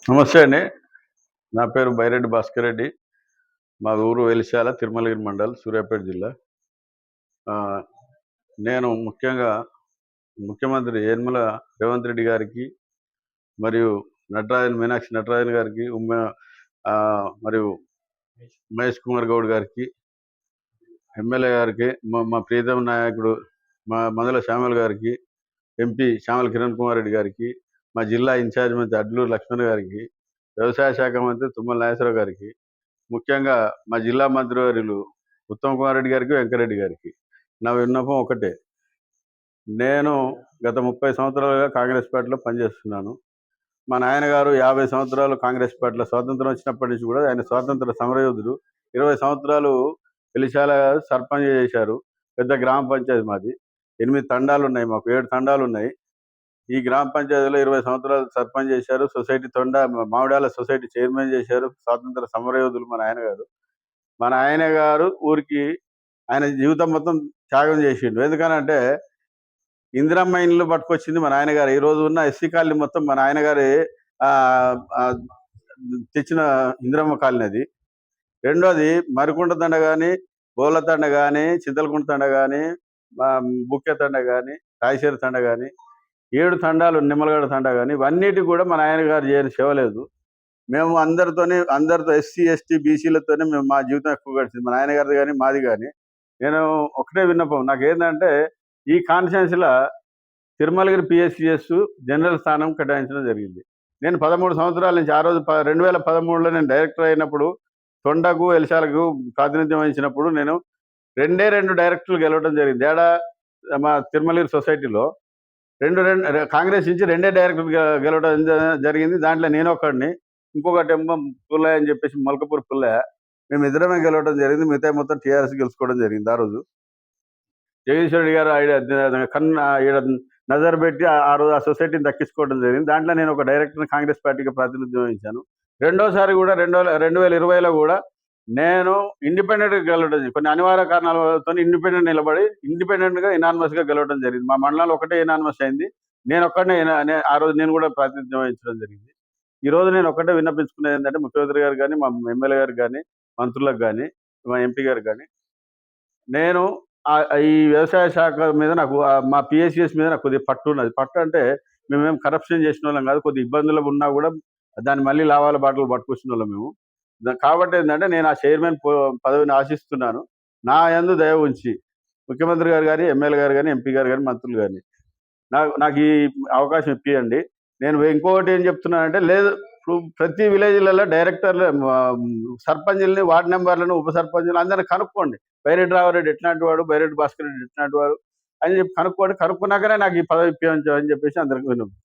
నమస్తే అండి. నా పేరు బైరెడ్డి భాస్కర్ రెడ్డి. మా ఊరు వెలిశాల, తిరుమలగిరి మండల్, సూర్యాపేట జిల్లా. నేను ముఖ్యంగా ముఖ్యమంత్రి యనమల రేవంత్ రెడ్డి గారికి మరియు మీనాక్షి నటరాజన్ గారికి, మరియు మహేష్ కుమార్ గౌడ్ గారికి, ఎమ్మెల్యే గారికి, మా ప్రియతమ నాయకుడు మా మందల శ్యామల్ గారికి, ఎంపీ శ్యామల కిరణ్ కుమార్ రెడ్డి గారికి, మా జిల్లా ఇన్ఛార్జ్ మంత్రి అడ్లూరు లక్ష్మణ్ గారికి, వ్యవసాయ శాఖ మంత్రి తుమ్మల నాగేశ్వరరావు గారికి, ముఖ్యంగా మా జిల్లా మంత్రివర్యులు ఉత్తమ్ కుమార్ రెడ్డి గారికి, వెంకరెడ్డి గారికి నా విన్నపం ఒకటే. నేను గత 30 సంవత్సరాలుగా కాంగ్రెస్ పార్టీలో పనిచేస్తున్నాను. మా నాయనగారు 50 సంవత్సరాలు కాంగ్రెస్ పార్టీలో, స్వాతంత్రం వచ్చినప్పటి నుంచి కూడా ఆయన స్వాతంత్ర సమరయోధుడు. 20 సంవత్సరాలు వెలిశాల సర్పంచ్ చేశారు. పెద్ద గ్రామ పంచాయతీ మాది. 8 తండాలు ఉన్నాయి, మాకు 7 తండాలు ఉన్నాయి. ఈ గ్రామ పంచాయతీలో 20 సంవత్సరాలు సర్పంచ్ చేశారు. సొసైటీ మామిడాల సొసైటీ చైర్మన్ చేశారు. స్వాతంత్ర సమరయోధులు మా నాయనగారు. మా నాయనగారు ఊరికి ఆయన జీవితం మొత్తం త్యాగం చేసిండు. ఎందుకనంటే ఇందిరమ్మ ఇండ్లు పట్టుకొచ్చింది మా నాయనగారు. ఈ రోజు ఉన్న ఎస్సీ కాలనీ మొత్తం మా నాయనగారి తెచ్చిన ఇందిరమ్మ కాలనీ అది. రెండోది మరికుంట తండ కానీ, బోల తండ కానీ, చింతలకుంట తండ కానీ, బుక్కె తండ కానీ, రాయసేరు తండ కానీ, 7 తండాలు, నిమ్మలగడ తండ కానీ, ఇవన్నిటికి కూడా మా నాయనగారు చేయని సేవ లేదు. మేము అందరితో ఎస్సీ ఎస్టీ బీసీలతోనే మేము మా జీవితం ఎక్కువ గడిచింది. మా నాయనగారిది కానీ మాది కానీ. నేను ఒకటే విన్నపం, నాకేంటంటే ఈ కాన్స్టిట్యున్సీలో తిరుమలగిరి పిఎస్సిఎస్ జనరల్ స్థానం కేటాయించడం జరిగింది. నేను 13 సంవత్సరాల నుంచి, ఆ రోజు 2013లో నేను డైరెక్టర్ అయినప్పుడు, తొండకు ఎలిశాలకు ప్రాతినిధ్యం వహించినప్పుడు నేను 2 డైరెక్టర్లు గెలవడం జరిగింది. మా తిరుమలగిరి సొసైటీలో కాంగ్రెస్ నుంచి 2 డైరెక్టర్లు గెలవడం జరిగింది. దాంట్లో నేను ఒకడిని, ఇంకొకటి పుల్లయ్య అని చెప్పేసి మొలకపూర్ పుల్లయ్య, మేము ఇద్దరమే గెలవడం జరిగింది. మిగతా మొత్తం టీఆర్ఎస్ గెలుచుకోవడం జరిగింది. ఆ రోజు జగదీశ్వర రెడ్డి గారు నజర్ పెట్టి ఆ రోజు ఆ సొసైటీని దక్కించుకోవడం జరిగింది. దాంట్లో నేను ఒక డైరెక్టర్ని కాంగ్రెస్ పార్టీకి ప్రాతినిధ్యం వహించాను. రెండోసారి కూడా 2020లో కూడా నేను ఇండిపెండెంట్గా గెలవడం, కొన్ని అనివార్య కారణాలతో ఇండిపెండెంట్ నిలబడి ఇండిపెండెంట్గా ఇనానిమస్గా గెలవడం జరిగింది. మా మండలంలో ఒకటే ఇనానిమస్ అయింది. నేను ఒక్కడనే ఆ రోజు నేను కూడా ప్రాతినిధ్యం వహించడం జరిగింది. ఈరోజు నేను ఒక్కటే విన్నపించుకునేది ఏంటంటే, ముఖ్యమంత్రి గారు కానీ, మా ఎమ్మెల్యే గారు కానీ, మంత్రులకు కానీ, మా ఎంపీ గారు కానీ, నేను ఈ వ్యవసాయ శాఖ మీద మా పిఎస్సిఎస్ మీద నాకు కొద్దిగా పట్టు ఉన్నది. పట్టు అంటే మేమేం కరప్షన్ చేసిన వాళ్ళం కాదు. కొద్ది ఇబ్బందులు ఉన్నా కూడా దాన్ని మళ్ళీ లాభాల బాటలు పట్టుకొచ్చిన వాళ్ళం మేము. కాబట్టి ఏంటంటే నేను ఆ చైర్మన్ పదవిని ఆశిస్తున్నాను. నా యందు దయ ఉంచి ముఖ్యమంత్రి గారు కానీ, ఎమ్మెల్యే గారు కానీ, ఎంపీ గారు కానీ, మంత్రులు కానీ నాకు ఈ అవకాశం ఇప్పియండి. నేను ఇంకొకటి ఏం చెప్తున్నానంటే, లేదు ప్రతి విలేజ్లలో డైరెక్టర్లు, సర్పంచుల్ని, వార్డు మెంబర్లను, ఉప సర్పంచులు అందరిని కనుక్కోండి. బైరెడ్డి రామారెడ్డి ఎట్లాంటి వాడు, బైరెడ్డి భాస్కర్ రెడ్డి ఎట్లాంటి వాడు అని చెప్పి కనుక్కోండి. కనుక్కున్నాకనే నాకు ఈ పదవి ఇప్పించమని చెప్పేసి అందరికీ విన్నపం.